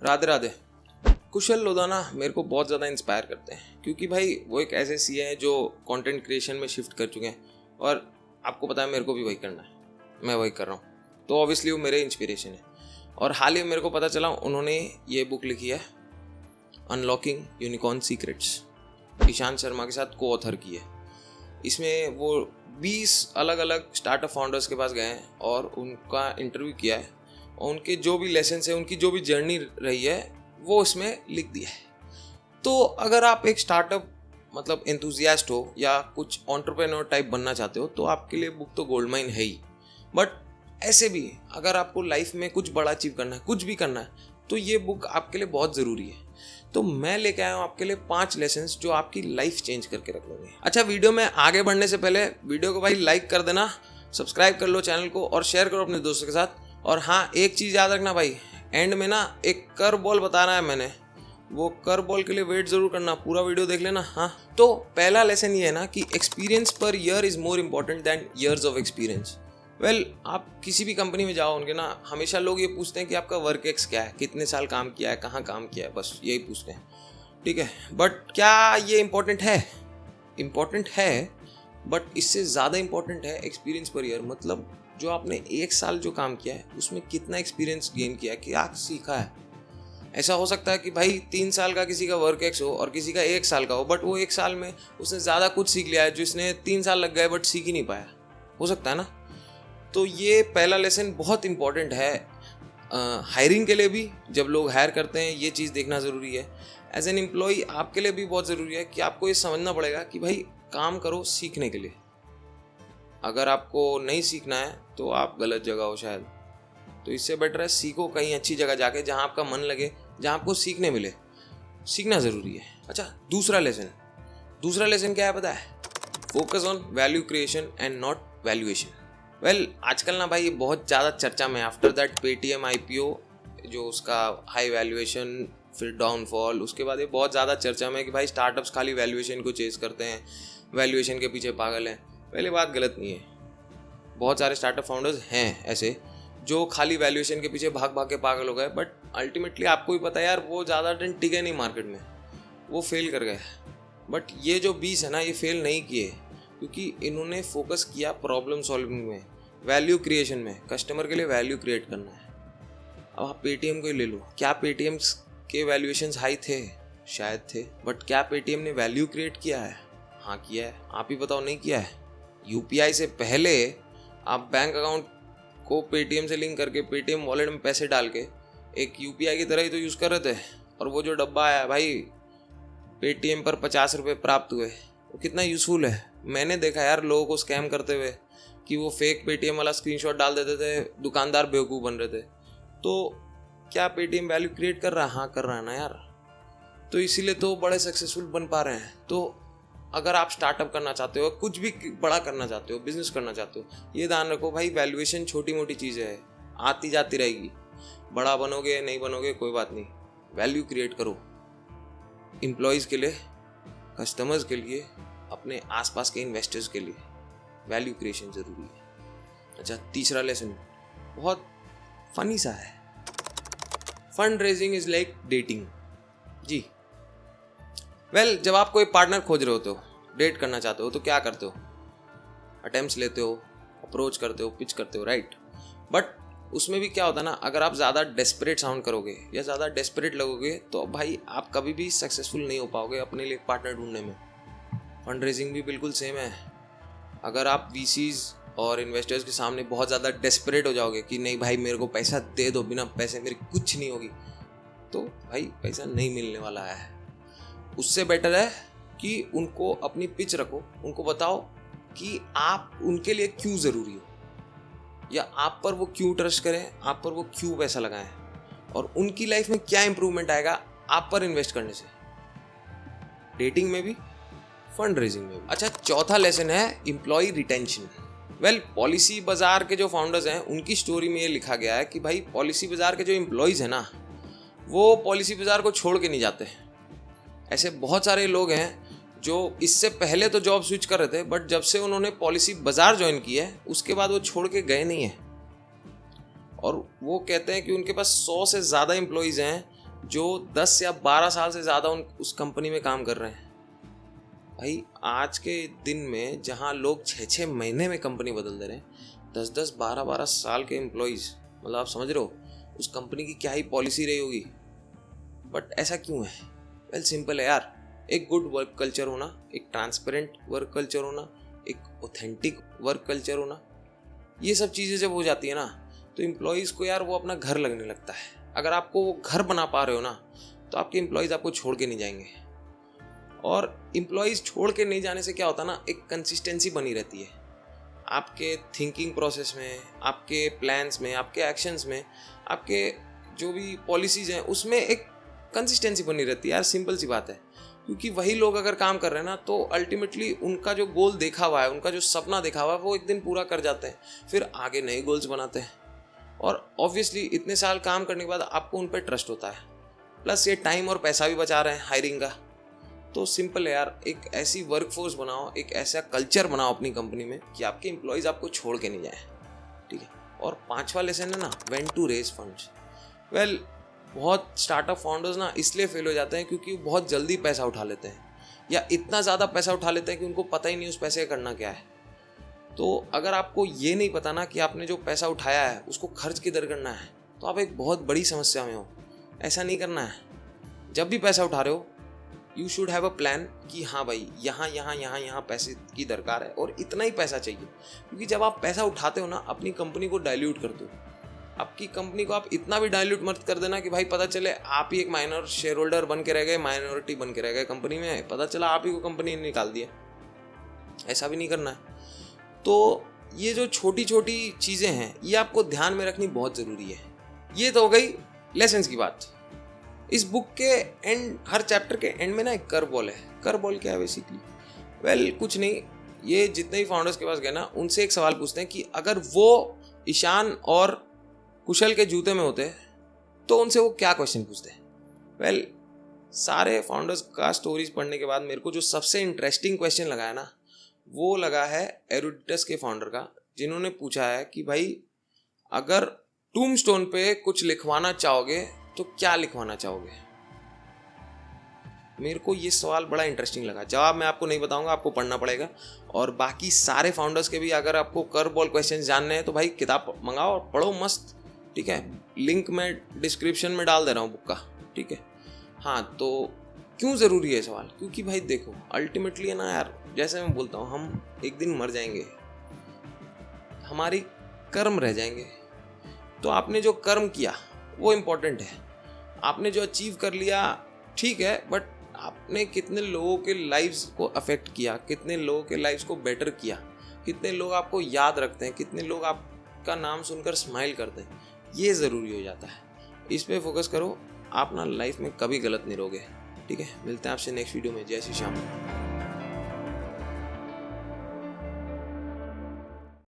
राधे राधे। कुशल लोधाना मेरे को बहुत ज़्यादा इंस्पायर करते हैं क्योंकि भाई वो एक ऐसे सीए हैं जो कंटेंट क्रिएशन में शिफ्ट कर चुके हैं और आपको पता है मेरे को भी वही करना है, मैं वही कर रहा हूँ, तो ऑब्वियसली वो मेरे इंस्पिरेशन है। और हाल ही मेरे को पता चला उन्होंने ये बुक लिखी है unlocking unicorn secrets, Ishan Sharma के साथ को ऑथर की है। इसमें वो 20 अलग अलग स्टार्टअप फाउंडर्स के पास गए हैं और उनका इंटरव्यू किया है और उनके जो भी लेसन्स है, उनकी जो भी जर्नी रही है वो इसमें लिख दिया है। तो अगर आप एक स्टार्टअप मतलब एंथुजियास्ट हो या कुछ एंटरप्रेन्योर टाइप बनना चाहते हो तो आपके लिए बुक तो गोल्ड माइन है ही। बट ऐसे भी अगर आपको लाइफ में कुछ बड़ा अचीव करना है, कुछ भी करना है, तो ये बुक आपके लिए बहुत ज़रूरी है। तो मैं लेके आया हूँ आपके लिए 5 लेसन्स जो आपकी लाइफ चेंज करके रख लोगे। अच्छा, वीडियो में आगे बढ़ने से पहले वीडियो को भाई लाइक कर देना, सब्सक्राइब कर लो चैनल को और शेयर करो अपने दोस्तों के साथ। और हाँ, एक चीज़ याद रखना भाई, एंड में ना एक कर बॉल बताना है मैंने, वो कर बॉल के लिए वेट जरूर करना, पूरा वीडियो देख लेना। हाँ, तो पहला लेसन ये है ना कि experience per year is more important than years of experience. आप किसी भी कंपनी में जाओ, उनके ना हमेशा लोग ये पूछते हैं कि आपका वर्क एक्स क्या है, कितने साल काम किया है, कहाँ काम किया है, बस यही पूछते हैं, ठीक है। बट क्या ये इम्पोर्टेंट है? इम्पोर्टेंट है, बट इससे ज़्यादा इम्पोर्टेंट है एक्सपीरियंस पर ईयर। मतलब जो आपने 1 साल जो काम किया है उसमें कितना एक्सपीरियंस गेन किया है, क्या सीखा है। ऐसा हो सकता है कि भाई 3 साल का किसी का वर्क एक्स हो और किसी का 1 साल का हो, बट वो 1 साल में उसने ज़्यादा कुछ सीख लिया है जो इसने 3 साल लग गए बट सीख ही नहीं पाया, हो सकता है ना। तो ये पहला लेसन बहुत इंपॉर्टेंट है हायरिंग के लिए भी। जब लोग हायर करते हैं ये चीज़ देखना ज़रूरी है। एज एन एम्प्लॉई आपके लिए भी बहुत ज़रूरी है कि आपको ये समझना पड़ेगा कि भाई काम करो सीखने के लिए। अगर आपको नहीं सीखना है तो आप गलत जगह हो शायद, तो इससे बेटर है सीखो कहीं अच्छी जगह जाके जहाँ आपका मन लगे, जहाँ आपको सीखने मिले। सीखना ज़रूरी है। अच्छा, दूसरा लेसन क्या है पता है? Focus on value creation and not valuation. आजकल ना भाई ये बहुत ज़्यादा चर्चा में। आफ्टर दैट पेटीएम IPO, जो उसका हाई वैल्यूएशन फिर डाउनफॉल, उसके बाद ये बहुत ज़्यादा चर्चा में कि भाई स्टार्टअप्स खाली वैल्यूएशन को चेज़ करते हैं, वैल्यूएशन के पीछे पागल हैं। पहले बात गलत नहीं है, बहुत सारे स्टार्टअप फाउंडर्स हैं ऐसे जो खाली वैल्यूएशन के पीछे भाग भाग के पागल हो गए, बट अल्टीमेटली आपको भी पता है यार वो ज़्यादा दिन टिके नहीं मार्केट में, वो फेल कर गए। बट ये जो 20 है ना, ये फेल नहीं किए क्योंकि इन्होंने फोकस किया प्रॉब्लम सॉल्विंग में, वैल्यू क्रिएशन में, कस्टमर के लिए वैल्यू क्रिएट करना है। अब आप पेटीएम को ही ले लो, क्या पेटीएम के वैल्यूएशंस हाई थे? शायद थे, बट क्या पेटीएम ने वैल्यू क्रिएट किया है? हाँ किया है। आप ही बताओ नहीं किया है? UPI से पहले आप बैंक अकाउंट को पेटीएम से लिंक करके पेटीएम वॉलेट में पैसे डाल के एक UPI की तरह ही तो यूज़ कर रहे थे। और वो जो डब्बा आया भाई पेटीएम पर 50 रुपये प्राप्त हुए, वो कितना यूज़फुल है। मैंने देखा यार लोगों को स्कैम करते हुए कि वो फेक पेटीएम वाला स्क्रीनशॉट डाल देते थे, दुकानदार बेवकूफ़ बन रहे थे। तो क्या पेटीएम वैल्यू क्रिएट कर रहा है? हाँ कर रहा है ना यार, तो इसीलिए तो बड़े सक्सेसफुल बन पा रहे हैं। तो अगर आप स्टार्टअप करना चाहते हो, कुछ भी बड़ा करना चाहते हो, बिजनेस करना चाहते हो, ये ध्यान रखो भाई वैल्यूएशन छोटी मोटी चीज़ें है, आती जाती रहेगी। बड़ा बनोगे नहीं बनोगे कोई बात नहीं, वैल्यू क्रिएट करो एम्प्लॉयज़ के लिए, कस्टमर्स के लिए, अपने आसपास के इन्वेस्टर्स के लिए। वैल्यू क्रिएशन ज़रूरी है। अच्छा, तीसरा लेसन बहुत फनी सा है। Fund raising is like dating. जी जब आप कोई पार्टनर खोज रहे होते हो, डेट करना चाहते हो, तो क्या करते हो? अटेम्प्ट्स लेते हो, अप्रोच करते हो, पिच करते हो, राइट। बट उसमें भी क्या होता है ना, अगर आप ज़्यादा डेस्परेट साउंड करोगे या ज़्यादा डेस्परेट लगोगे तो भाई आप कभी भी सक्सेसफुल नहीं हो पाओगे अपने लिए पार्टनर ढूंढने में। फंड रेजिंग भी बिल्कुल सेम है। अगर आप VCs और इन्वेस्टर्स के सामने बहुत ज़्यादा डेस्परेट हो जाओगे कि नहीं भाई मेरे को पैसा दे दो, बिना पैसे मेरी कुछ नहीं होगी, तो भाई पैसा नहीं मिलने वाला है। उससे बेटर है कि उनको अपनी पिच रखो, उनको बताओ कि आप उनके लिए क्यों ज़रूरी हो, या आप पर वो क्यों ट्रस्ट करें, आप पर वो क्यों पैसा लगाएं, और उनकी लाइफ में क्या इंप्रूवमेंट आएगा आप पर इन्वेस्ट करने से। डेटिंग में भी, फंड रेजिंग में भी। अच्छा, चौथा लेसन है एम्प्लॉय रिटेंशन। पॉलिसी बाजार के जो फाउंडर्स हैं उनकी स्टोरी में ये लिखा गया है कि भाई पॉलिसी बाजार के जो एम्प्लॉयज़ हैं ना, वो पॉलिसी बाजार को छोड़ के नहीं जाते। ऐसे बहुत सारे लोग हैं जो इससे पहले तो जॉब स्विच कर रहे थे, बट जब से उन्होंने पॉलिसी बाजार ज्वाइन की है उसके बाद वो छोड़ के गए नहीं हैं। और वो कहते हैं कि उनके पास 100 से ज़्यादा एम्प्लॉयज़ हैं जो 10 या 12 साल से ज़्यादा उस कंपनी में काम कर रहे हैं। भाई आज के दिन में जहाँ लोग 6-6 महीने में कंपनी बदल दे रहे हैं, 10-10, 12-12 साल के एम्प्लॉयज़, मतलब आप समझ रहे हो उस कंपनी की क्या ही पॉलिसी रही होगी। बट ऐसा क्यों है? वेल सिंपल है यार, एक गुड वर्क कल्चर होना, एक ट्रांसपेरेंट वर्क कल्चर होना, एक ऑथेंटिक वर्क कल्चर होना, ये सब चीज़ें जब हो जाती है ना तो एम्प्लॉयज़ को यार वो अपना घर लगने लगता है। अगर आपको वो घर बना पा रहे हो ना तो आपके एम्प्लॉयज़ आपको छोड़ के नहीं जाएंगे। और एम्प्लॉयज़ छोड़ के नहीं जाने से क्या होता है ना, एक कंसिस्टेंसी बनी रहती है आपके थिंकिंग प्रोसेस में, आपके प्लान्स में, आपके एक्शंस में, आपके जो भी पॉलिसीज़ हैं उसमें एक कंसिस्टेंसी बनी रहती है यार। सिंपल सी बात है, क्योंकि वही लोग अगर काम कर रहे हैं ना तो अल्टीमेटली उनका जो गोल देखा हुआ है, उनका जो सपना देखा हुआ है वो एक दिन पूरा कर जाते हैं, फिर आगे नए गोल्स बनाते हैं। और ऑब्वियसली इतने साल काम करने के बाद आपको उन पर ट्रस्ट होता है, प्लस ये टाइम और पैसा भी बचा रहे हैं हायरिंग का। तो सिंपल है यार, एक ऐसी वर्कफोर्स बनाओ, एक ऐसा कल्चर बनाओ अपनी कंपनी में कि आपके एम्प्लॉयज़ आपको छोड़ के नहीं जाए, ठीक है। और 5वां लेसन है ना, when to raise funds. Well बहुत स्टार्टअप फाउंडर्स ना इसलिए फेल हो जाते हैं क्योंकि वो बहुत जल्दी पैसा उठा लेते हैं, या इतना ज़्यादा पैसा उठा लेते हैं कि उनको पता ही नहीं उस पैसे का करना क्या है। तो अगर आपको ये नहीं पता ना कि आपने जो पैसा उठाया है उसको खर्च किधर करना है, तो आप एक बहुत बड़ी समस्या में हो। ऐसा नहीं करना है। जब भी पैसा उठा रहे हो you should have a plan कि हाँ भाई यहाँ पैसे की दरकार है और इतना ही पैसा चाहिए। क्योंकि जब आप पैसा उठाते हो ना अपनी कंपनी को डाइल्यूट करते हो। आपकी कंपनी को आप इतना भी डाइल्यूट मत कर देना कि भाई पता चले आप ही एक माइनर शेयर होल्डर बन के रह गए, माइनॉरिटी बन के रह गए कंपनी में, पता चला आप ही को कंपनी ने निकाल दिया। ऐसा भी नहीं करना है। तो ये जो छोटी छोटी चीज़ें हैं ये आपको ध्यान में रखनी बहुत ज़रूरी है। ये तो हो गई लेसन्स की बात। इस बुक के एंड, हर चैप्टर के एंड में ना एक कर्व बॉल है। कर्व बॉल क्या है बेसिकली? वेल कुछ नहीं, ये जितने ही फाउंडर्स के पास गए ना उनसे एक सवाल पूछते हैं कि अगर वो ईशान और कुशल के जूते में होते तो उनसे वो क्या क्वेश्चन पूछते हैं। वेल सारे फाउंडर्स का स्टोरीज पढ़ने के बाद मेरे को जो सबसे इंटरेस्टिंग क्वेश्चन लगा है ना वो लगा है एरुडिटस के फाउंडर का, जिन्होंने पूछा है कि भाई अगर टूमस्टोन पे कुछ लिखवाना चाहोगे तो क्या लिखवाना चाहोगे। मेरे को ये सवाल बड़ा इंटरेस्टिंग लगा। जवाब मैं आपको नहीं बताऊंगा, आपको पढ़ना पड़ेगा। और बाकी सारे फाउंडर्स के भी अगर आपको कर्व बॉल क्वेश्चन जानने हैं तो भाई किताब मंगाओ और पढ़ो मस्त, ठीक है। लिंक मैं डिस्क्रिप्शन में डाल दे रहा हूँ बुक का, ठीक है। हाँ, तो क्यों ज़रूरी है सवाल? क्योंकि भाई देखो अल्टीमेटली है ना यार, जैसे मैं बोलता हूँ हम एक दिन मर जाएंगे, हमारी कर्म रह जाएंगे। तो आपने जो कर्म किया वो इम्पोर्टेंट है। आपने जो अचीव कर लिया ठीक है, बट आपने कितने लोगों के लाइव्स को अफेक्ट किया, कितने लोगों के लाइव्स को बेटर किया, कितने लोग आपको याद रखते हैं, कितने लोग आपका नाम सुनकर स्माइल करते हैं, ये ज़रूरी हो जाता है। इस पे फोकस करो, आप ना लाइफ में कभी गलत नहीं रहोगे, ठीक है। मिलते हैं आपसे नेक्स्ट वीडियो में। जय श्री श्याम।